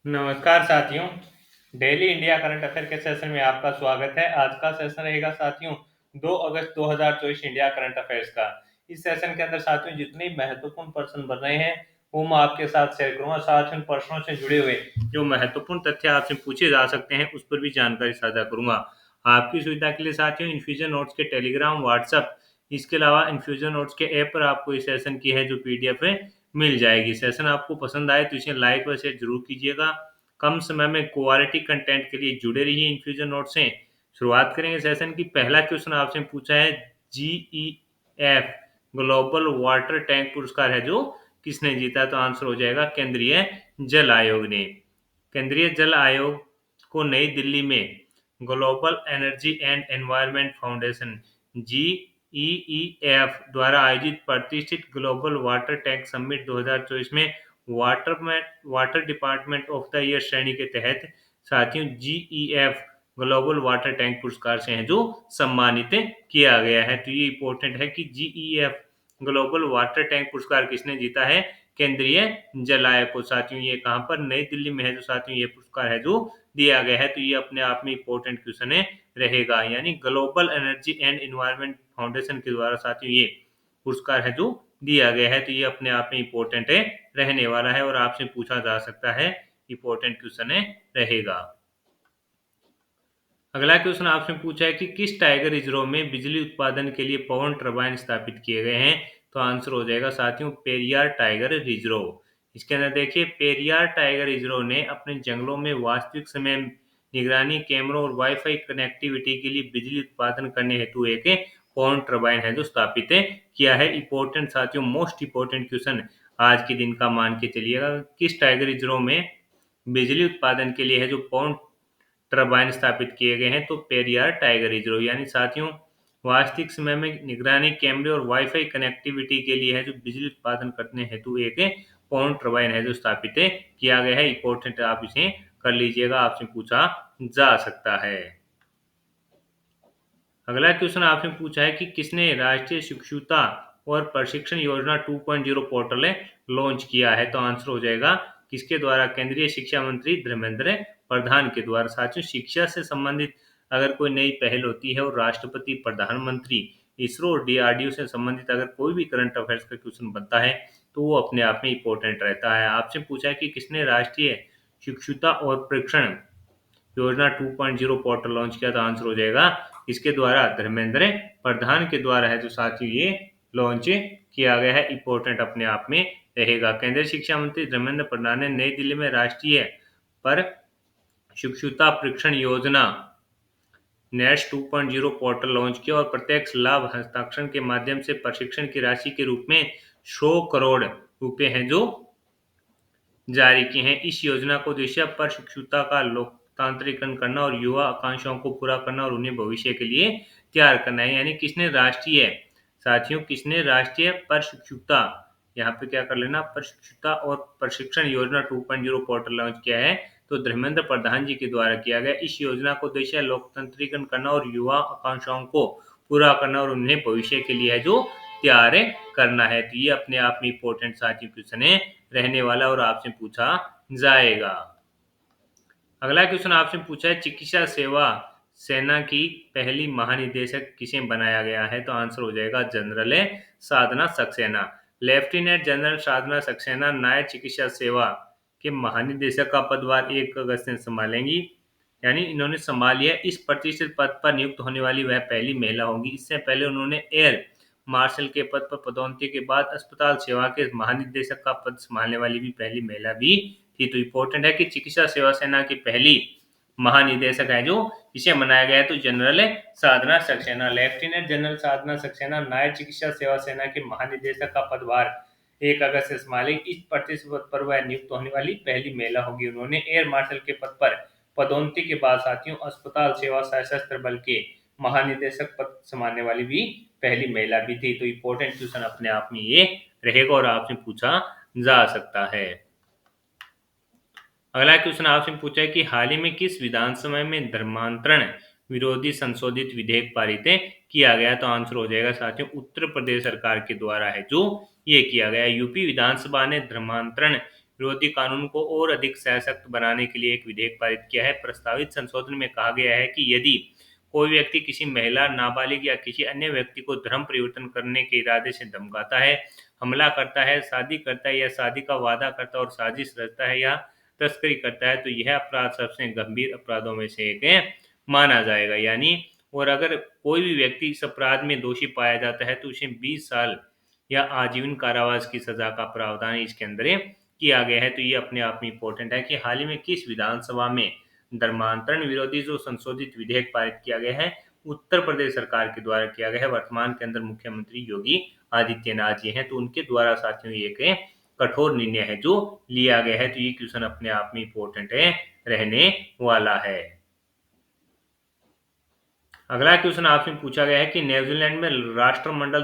नमस्कार साथियों। Daily India current affair के सेशन में आपका स्वागत है। आज का सेशन रहेगा साथियों 2 अगस्त 2024 इंडिया करंट अफेयर्स का। इस सेशन के अंदर साथियों जितने महत्वपूर्ण प्रश्न बन रहे हैं वो मैं आपके साथ शेयर करूंगा। साथ ही प्रश्नों से जुड़े हुए जो महत्वपूर्ण तथ्य आपसे पूछे जा सकते हैं उस पर भी जानकारी साझा करूंगा। आपकी सुविधा के लिए साथियों इन्फ्यूजन नोट्स के टेलीग्राम, व्हाट्सएप, इसके अलावा इन्फ्यूजन नोट्स के ऐप पर आपको इस सेशन की है जो पीडीएफ है मिल जाएगी। सेशन आपको पसंद आए तो इसे लाइक व शेयर जरूर कीजिएगा। कम समय में क्वालिटी कंटेंट के लिए जुड़े रहिए इन्फ्यूजन नोट से। शुरुआत करेंगे सेशन की। पहला क्वेश्चन आपसे पूछा है, जीईएफ ग्लोबल वाटर टैंक पुरस्कार है जो किसने जीता? तो आंसर हो जाएगा केंद्रीय जल आयोग ने। केंद्रीय जल आयोग को नई दिल्ली में Global Energy and Environment Foundation GEEF द्वारा आयोजित प्रतिष्ठित ग्लोबल वाटर टैंक समिट 2024 में water department of the year श्रेणी के तहत साथियों जीईएफ ग्लोबल वाटर टैंक पुरस्कार से है जो सम्मानित किया गया है। तो ये इंपॉर्टेंट है कि जीईएफ ग्लोबल वाटर टैंक पुरस्कार किसने जीता है? केंद्रीय जल आयोग को। साथियों ये कहां पर? नई दिल्ली में है जो साथियों ये पुरस्कार है जो दिया गया है। तो ये अपने आप में इंपॉर्टेंट क्वेश्चन है रहेगा। यानी global Energy and Environment foundation के द्वारा साथियों ये पुरस्कार है जो दिया गया है। तो ये अपने आप में इंपॉर्टेंट है रहने वाला है और आपसे पूछा जा सकता है, इंपॉर्टेंट क्वेश्चन है रहेगा। अगला क्वेश्चन आपसे पूछा है कि किस टाइगर रिजर्व में बिजली उत्पादन के लिए पवन टरबाइन स्थापित किए गए हैं? तो आंसर हो जाएगा साथियों पेरियार टाइगर रिजर्व। इसके अंदर देखिए पेरियार टाइगर रिजर्व ने अपने जंगलों में वास्तविक समय निगरानी कैमरों और वाईफाई कनेक्टिविटी के लिए बिजली उत्पादन करने हेतु एक पवन टरबाइन है जो स्थापित किया है। इंपॉर्टेंट साथियों, मोस्ट इंपॉर्टेंट क्वेश्चन आज के दिन का मान के चलिएगा। किस टाइगर रिजर्व में बिजली उत्पादन के लिए है जो पवन टरबाइन स्थापित किए गए हैं? तो पेरियार टाइगर रिजर्व। यानी साथियों वास्तविक समय में निगरानी कैमरे और वाईफाई कनेक्टिविटी के लिए है जो बिजली उत्पादन करने हेतु एक पवन टरबाइन है जो स्थापित किया गया है। इंपॉर्टेंट आप इसे कर लीजिएगा, आपसे पूछा जा सकता है। अगला क्वेश्चन आपने पूछा है कि किसने राष्ट्रीय शिक्षुता और प्रशिक्षण योजना 2.0 पोर्टल लॉन्च किया है? तो आंसर हो जाएगा किसके द्वारा? केंद्रीय शिक्षा मंत्री धर्मेंद्र प्रधान के द्वारा। साथियों शिक्षा से संबंधित अगर कोई नई पहल होती है और राष्ट्रपति, प्रधानमंत्री, इसरो और डीआरडीओ से संबंधित अगर कोई भी करंट अफेयर्स का क्वेश्चन बनता है तो वो अपने आप में इंपॉर्टेंट रहता है। आपसे पूछा है कि किसने राष्ट्रीय शिक्षुता और प्रशिक्षण योजना 2.0 पोर्टल लॉन्च किया? तो आंसर हो जाएगा इसके द्वारा धर्मेंद्र प्रधान के द्वारा है जो साथियों ये लॉन्च किया गया है। इंपॉर्टेंट अपने आप में रहेगा। केंद्रीय शिक्षा मंत्री धर्मेंद्र प्रधान ने नई दिल्ली में राष्ट्रीय पर शिक्षुता प्रशिक्षण योजना नेट्स 2.0 पोर्टल लॉन्च किया और प्रत्यक्ष लाभ हस्ताक्षर के माध्यम से प्रशिक्षण की राशि के रूप में 100 करोड़ रुपए हैं जो जारी किए हैं। इस योजना को उद्देश्य पर शिक्षुता का लोकतांत्रिकरण करना और युवा आकांक्षाओं को पूरा करना और उन्हें भविष्य के लिए तैयार करना है। यानी किसने राष्ट्रीय साथियों किसने राष्ट्रीय प्रशिक्षुता, यहाँ पे क्या कर लेना, प्रशिक्षुता और प्रशिक्षण योजना 2.0 पोर्टल लॉन्च किया है? तो धर्मेंद्र प्रधान जी के द्वारा किया गया। इस योजना को उद्देश्य लोकतांत्रिकरण करना और युवा आकांक्षाओं को पूरा करना और उन्हें भविष्य के लिए है जो तैयार करना है। तो ये अपने आप में इंपॉर्टेंट साथियों क्वेश्चन है रहने वाला और आपसे पूछा जाएगा। अगला क्वेश्चन आपसे पूछा है चिकित्सा सेवा सेना की पहली महानिदेशक किसे बनाया गया है? तो आंसर हो जाएगा जनरल साधना सक्सेना। लेफ्टिनेंट जनरल साधना सक्सेना नायब चिकित्सा सेवा के महानिदेशक का पदभार 1 अगस्त से संभालेंगी। यानी इन्होंने संभाल लिया। इस प्रतिष्ठित पद पर नियुक्त होने वाली वह पहली महिला होंगी। इससे पहले उन्होंने एयर मार्शल के पद पर पदोन्नति के बाद अस्पताल सेवा के महानिदेशक का पद संभालने वाली भी पहली महिला भी थी। तो इम्पोर्टेंट है कि चिकित्सा सेवा सेना की पहली महानिदेशक है जो इसे बनाया गया है तो जनरल साधना सक्सेना। लेफ्टिनेंट जनरल साधना सक्सेना नायब चिकित्सा सेवा सेना के महानिदेशक का पदभार 1 अगस्त से संभालेंगी। इस प्रतिष्ठित पद पर वह नियुक्त होने वाली पहली महिला होगी। उन्होंने एयर मार्शल के पद पर पदोन्नति के बाद साथियों अस्पताल सेवा सशस्त्र बल के महानिदेशक पद संभालने वाली भी पहली महिला भी थी। तो इम्पोर्टेंट क्वेश्चन अपने आप में ये रहेगा और आपसे पूछा जा सकता है। अगला क्वेश्चन आपसे पूछा है कि हाल ही में किस विधानसभा में धर्मांतरण विरोधी संशोधित विधेयक पारित किया गया? तो आंसर हो जाएगा साथियों उत्तर प्रदेश सरकार के द्वारा है जो ये किया गया। यूपी विधानसभा ने धर्मांतरण विरोधी कानून को और अधिक सशक्त बनाने के लिए एक विधेयक पारित किया है। प्रस्तावित संशोधन में कहा गया है कि यदि कोई व्यक्ति किसी महिला, नाबालिग या किसी अन्य व्यक्ति को धर्म परिवर्तन करने के इरादे से धमकाता है, हमला करता है, शादी करता है या शादी का वादा करता है और साजिश रचता है या तस्करी करता है, तो यह अपराध सबसे गंभीर अपराधों में से एक है माना जाएगा। यानी और अगर कोई भी व्यक्ति इस अपराध में दोषी पाया जाता है तो उसे 20 साल या आजीवन कारावास की सजा का प्रावधान इसके अंदर किया गया है। तो ये अपने आप में इम्पोर्टेंट है कि हाल ही में किस विधानसभा में धर्मांतरण विरोधी जो संशोधित विधेयक पारित किया गया है, उत्तर प्रदेश सरकार के द्वारा किया गया है। वर्तमान के अंदर मुख्यमंत्री योगी आदित्यनाथ जी हैं, तो उनके द्वारा साथियों ये एक कठोर निर्णय है जो लिया गया है। तो ये क्वेश्चन अपने आप में इम्पोर्टेंट है रहने वाला है। अगला क्वेश्चन आपसे पूछा गया है कि न्यूजीलैंड में राष्ट्रमंडल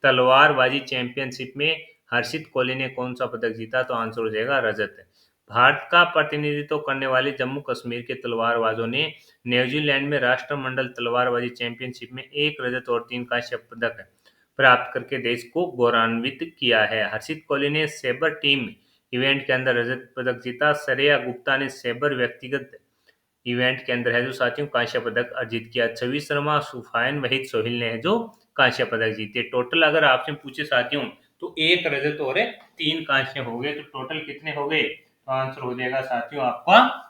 तलवारबाजी चैंपियनशिप में हर्षित कोहली ने कौन सा पदक जीता? तो आंसर हो जाएगा रजत। भारत का प्रतिनिधित्व करने वाले जम्मू कश्मीर के तलवारबाजों ने न्यूजीलैंड में राष्ट्रमंडल तलवारबाजी चैंपियनशिप में 1 रजत और 3 कांस्य पदक प्राप्त करके देश को गौरवान्वित किया है। हर्षित कोहली ने सेबर टीम इवेंट के अंदर रजत पदक जीता। श्रेया गुप्ता ने सेबर व्यक्तिगत इवेंट के अंदर है जो साथियों कांस्य पदक अर्जित किया। छवि शर्मा, सुफायन वहीद सोहिल ने है जो कांस्य पदक जीते। टोटल अगर आपसे पूछे साथियों तो 1 रजत और 3 कांस्य हो गए, तो टोटल कितने हो गए? तो आंसर हो जाएगा साथियों आपका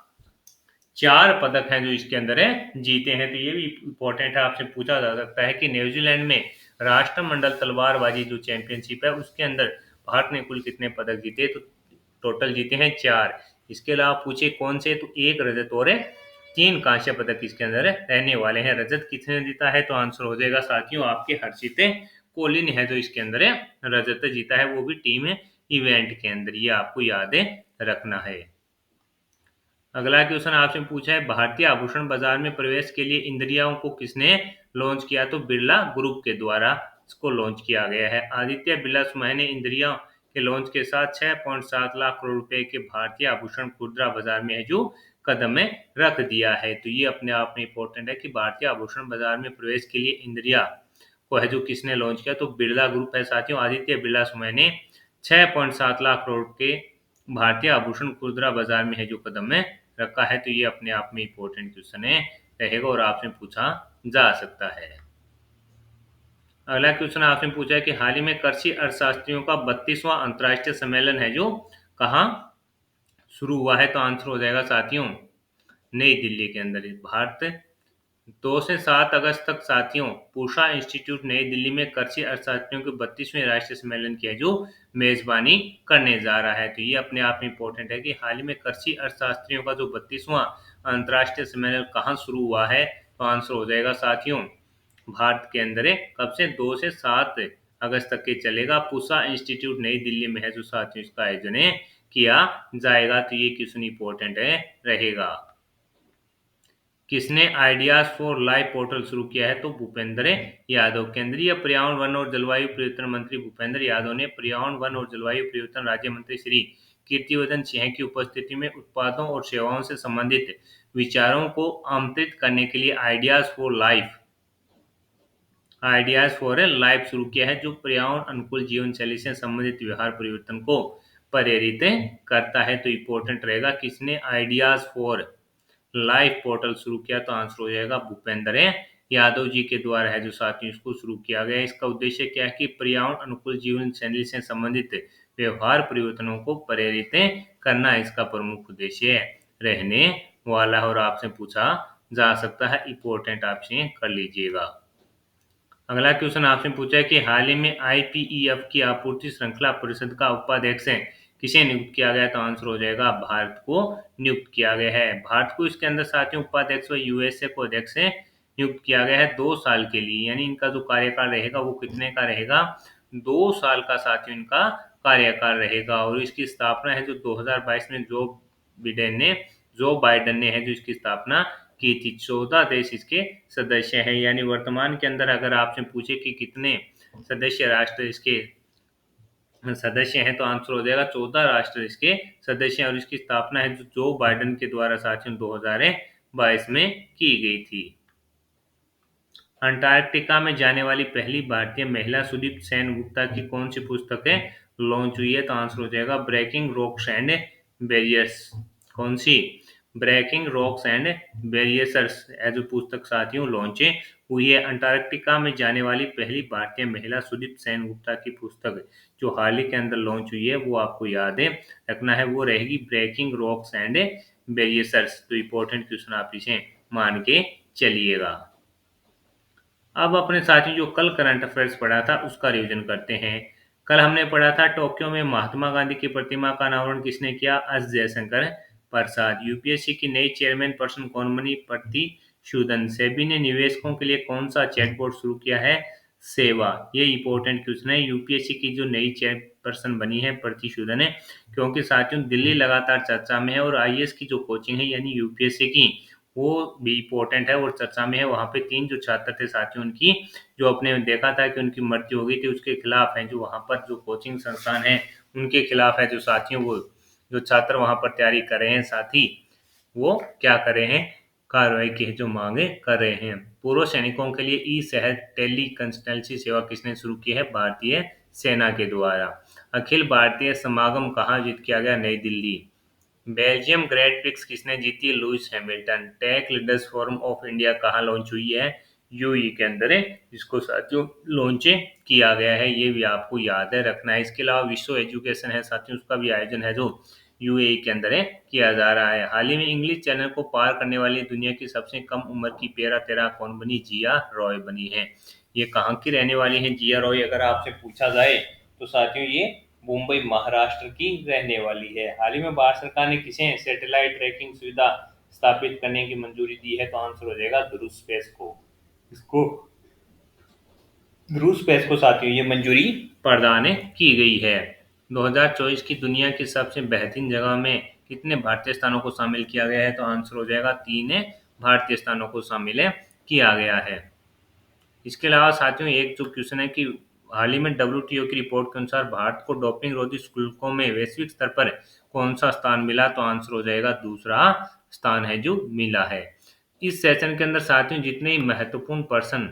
4 पदक हैं जो इसके अंदर है जीते हैं। तो ये भी इंपॉर्टेंट है, आपसे पूछा जा सकता है कि न्यूजीलैंड में राष्ट्रमंडल तलवारबाजी जो चैंपियनशिप है उसके अंदर भारत ने कुल कितने पदक जीते? तो टोटल जीते हैं 4। इसके अलावा पूछे कौन से? तो 1 रजत और 3 कांस्य पदक इसके अंदर रहने वाले हैं। रजत किसने जीता है? तो आंसर हो जाएगा साथियों आपके हर्षित कोहली ने है जो इसके अंदर रजत जीता है, वो भी टीम इवेंट के अंदर। ये आपको याद रखना है। अगला क्वेश्चन आपसे पूछा है भारतीय आभूषण बाजार में प्रवेश के लिए इंद्रियाओं को किसने लॉन्च किया? तो बिरला ग्रुप के द्वारा इसको लॉन्च किया गया है। आदित्य बिरला समूह ने इंद्रिया के लॉन्च के साथ 6.7 लाख करोड़ रुपए के भारतीय आभूषण खुदरा बाजार में है जो कदम में रख दिया है। तो ये अपने आप में इंपॉर्टेंट है कि भारतीय आभूषण बाजार में प्रवेश के लिए इंद्रिया को है जो किसने लॉन्च किया? तो बिरला ग्रुप है साथियों। आदित्य बिरला समूह ने 6.7 लाख करोड़ के भारतीय आभूषण खुदरा बाजार में है जो कदम में रखा है। तो ये अपने आप में इंपॉर्टेंट क्वेश्चन है रहेगा और आपसे पूछा जा सकता है। अगला क्वेश्चन आपसे पूछा है कि हाल ही में कृषि अर्थशास्त्रियों का 32वां अंतर्राष्ट्रीय सम्मेलन है जो कहाँ शुरू हुआ है? तो आंसर हो जाएगा साथियों नई दिल्ली के अंदर। भारत 2 से 7 अगस्त तक साथियों पूषा इंस्टीट्यूट नई दिल्ली में कृषि अर्थशास्त्रियों के 32वें राष्ट्रीय सम्मेलन की है जो मेजबानी करने जा रहा है। तो ये अपने आप में इंपॉर्टेंट है कि हाल ही में कृषि अर्थशास्त्रियों का जो 32वां अंतर्राष्ट्रीय सम्मेलन कहाँ शुरू हुआ है? तो आंसर हो जाएगा साथियों भारत के अंदर कब से? 2 से 7 अगस्त तक के चलेगा। पूषा इंस्टीट्यूट नई दिल्ली में है जो साथियों इसका आयोजन किया जाएगा। तो ये क्वेश्चन इंपॉर्टेंट है रहेगा। किसने आइडियाज फॉर लाइफ पोर्टल शुरू किया है? तो भूपेंद्र यादव। केंद्रीय पर्यावरण वन और जलवायु परिवर्तन मंत्री भूपेंद्र यादव ने पर्यावरण वन और जलवायु परिवर्तन राज्य मंत्री श्री कीर्तिवर्धन सिंह की उपस्थिति में उत्पादों और सेवाओं से संबंधित विचारों को आमंत्रित करने के लिए आइडियाज फॉर लाइफ शुरू किया है जो पर्यावरण अनुकूल जीवन शैली से संबंधित व्यवहार परिवर्तन को प्रेरित करता है। तो इंपॉर्टेंट रहेगा किसने आइडियाज फॉर लाइव पोर्टल शुरू किया? तो आंसर हो जाएगा भूपेंद्र यादव जी के द्वारा है जो साथियों इसको शुरू किया गया। इसका उद्देश्य क्या है कि पर्यावरण अनुकूल जीवन शैली से संबंधित व्यवहार परिवर्तनों को प्रेरित करना इसका प्रमुख उद्देश्य रहने वाला है और आपसे पूछा जा सकता है, इंपॉर्टेंट आपसे कर लीजिएगा। अगला क्वेश्चन आपसे पूछा है कि हाल ही में आईपीईएफ की आपूर्ति श्रृंखला परिषद का उपाध्यक्ष किसे नियुक्त किया गया? तो आंसर हो जाएगा भारत को नियुक्त किया गया है। भारत को इसके अंदर साथियों उपाध्यक्ष व यूएसए को अध्यक्ष नियुक्त किया गया है 2 साल के लिए। यानी इनका जो कार्यकाल रहेगा वो कितने का रहेगा? 2 साल का साथियों इनका कार्यकाल रहेगा। और इसकी स्थापना है जो 2022 में जो बाइडेन ने है जो इसकी स्थापना की थी। 14 देश इसके सदस्य हैं। यानी वर्तमान के अंदर अगर आपसे पूछे कि कितने सदस्य राष्ट्र इसके सदस्य हैं तो आंसर हो जाएगा 14 राष्ट्र इसके सदस्य हैं। और इसकी स्थापना है जो बाइडेन के द्वारा साथियों 2022 में की गई थी। अंटार्कटिका में जाने वाली पहली भारतीय महिला सुदीप्त सेन गुप्ता की कौन सी पुस्तक लॉन्च हुई है? तो आंसर हो जाएगा ब्रेकिंग रॉक्स एंड बैरियर्स। कौन सी? ब्रेकिंग रॉक्स एंड बैरियर्स है जो पुस्तक साथियों लॉन्च हुई है। अंटार्कटिका में जाने वाली पहली भारतीय महिला सुदीप सेन गुप्ता की पुस्तक जो हाल ही के अंदर लॉन्च हुई है वो आपको याद है रखना है, वो रहेगी ब्रेकिंग रॉक्स एंड बैरियर्स। तो इम्पोर्टेंट क्वेश्चन आप इसे मान के चलिएगा। अब अपने साथियों जो कल करंट अफेयर्स पढ़ा था उसका रिवीजन करते हैं। कल हमने पढ़ा था टोक्यो में महात्मा गांधी की प्रतिमा का अनावरण किसने किया? एस जयशंकर प्रसाद। यूपीएससी की नई चेयरमैन पर्सन कौन बनी? प्रति सूदन। सेबी ने निवेशकों के लिए कौन सा चैटबॉट शुरू किया है? सेवा। ये इंपॉर्टेंट क्वेश्चन है। यूपीएससी की जो नई चेयरपर्सन बनी है प्रति सूदन है, क्योंकि साथियों दिल्ली लगातार चर्चा में है और आईएएस की जो कोचिंग है यानी यूपीएससी की वो भी इम्पोर्टेंट है और चर्चा में है। वहाँ पे 3 जो छात्र थे साथियों उनकी जो अपने देखा था कि उनकी मृत्यु हो गई थी उसके खिलाफ है जो वहाँ पर जो कोचिंग संस्थान है उनके खिलाफ है जो साथियों वो जो छात्र वहाँ पर तैयारी कर रहे हैं साथी वो क्या कर रहे हैं? कार्रवाई की जो मांगे कर रहे हैं। पूर्व सैनिकों के लिए ई सेहत टेली कंसल्टेंसी सेवा किसने शुरू की है? भारतीय सेना के द्वारा। अखिल भारतीय समागम कहाँ जीत किया गया? नई दिल्ली। बेल्जियम ग्रैंड प्रिक्स किसने जीती? Lewis Hamilton. Tech leaders forum of India कहाँ लॉन्च हुई है? यूई के अंदर है जिसको साथियों लॉन्च किया गया है, ये भी आपको याद है रखना है। इसके अलावा विश्व एजुकेशन है साथियों उसका भी आयोजन है जो यूएई के अंदर है किया जा रहा है। हाल ही में इंग्लिश चैनल को पार करने वाली दुनिया की सबसे कम उम्र की पेरा तेरा कौन बनी? जिया रॉय बनी है। ये कहाँ की रहने वाली है जिया रॉय अगर आपसे पूछा जाए तो साथियों ये मुंबई महाराष्ट्र की रहने वाली है। हाल ही में भारत सरकार ने किसे सैटेलाइट ट्रैकिंग सुविधा स्थापित करने की मंजूरी दी है? तो आंसर हो जाएगा ध्रुव स्पेस को। इसको ध्रुव स्पेस को साथियों ये मंजूरी प्रदान की गई है। 2024 की दुनिया की सबसे बेहतरीन जगह में कितने भारतीय स्थानों को शामिल किया गया है? तो आंसर हो जाएगा 3 भारतीय स्थानों को शामिल किया गया है। इसके अलावा साथियों एक जो क्वेश्चन है कि हाल ही में डब्ल्यूटीओ की रिपोर्ट के अनुसार भारत को डोपिंग रोधी शुल्कों में वैश्विक स्तर पर कौन सा स्थान मिला? तो आंसर हो जाएगा दूसरा स्थान है जो मिला है। इस सेशन के अंदर साथियों जितने ही महत्वपूर्ण पर्सन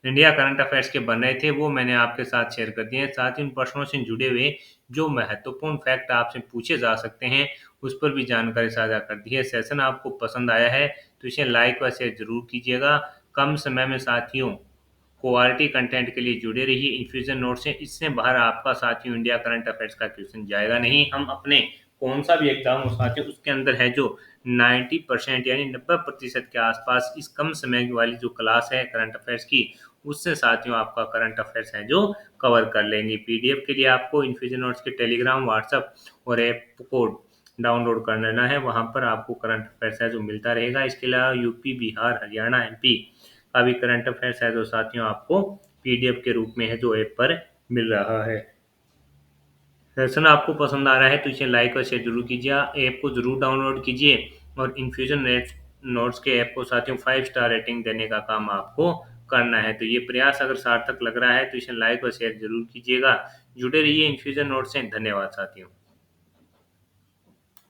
इंडिया करंट अफेयर्स के बन रहे थे वो मैंने आपके साथ शेयर कर दिए हैं। साथ ही उन प्रश्नों से जुड़े हुए जो महत्वपूर्ण फैक्ट आपसे पूछे जा सकते हैं उस पर भी जानकारी साझा कर दी है। सेशन आपको पसंद आया है तो इसे लाइक व शेयर जरूर कीजिएगा। कम समय में साथियों क्वालिटी कंटेंट के लिए जुड़े रहिए इन्फ्यूजन नोट से। इससे बाहर आपका साथियों इंडिया करंट अफेयर्स का क्वेश्चन जाएगा नहीं। हम अपने कौन सा भी एग्जाम हो साथियों उसके अंदर है जो 90% यानी 90% के आसपास इस कम समय वाली जो क्लास है करंट अफेयर्स की उससे साथियों आपका करंट अफेयर्स है जो कवर कर लेंगे। पीडीएफ के लिए आपको इन्फ्यूजन नोट्स के टेलीग्राम व्हाट्सएप और ऐप को डाउनलोड कर लेना है, वहां पर आपको करंट अफेयर्स है जो मिलता रहेगा। इसके अलावा यूपी बिहार हरियाणा एमपी का भी करंट अफेयर्स है जो साथियों आपको पीडीएफ के रूप में है जो ऐप पर मिल रहा है। सेशन आपको पसंद आ रहा है तो इसे लाइक और शेयर जरूर कीजिए। ऐप को जरूर डाउनलोड कीजिए और इन्फ्यूजन नोट्स के ऐप को साथियों 5 स्टार रेटिंग देने का काम आपको करना है। तो ये प्रयास अगर सार्थक लग रहा है तो इसे लाइक और शेयर जरूर कीजिएगा। जुड़े रहिए इन्फ्यूजन नोट्स से। धन्यवाद साथियों।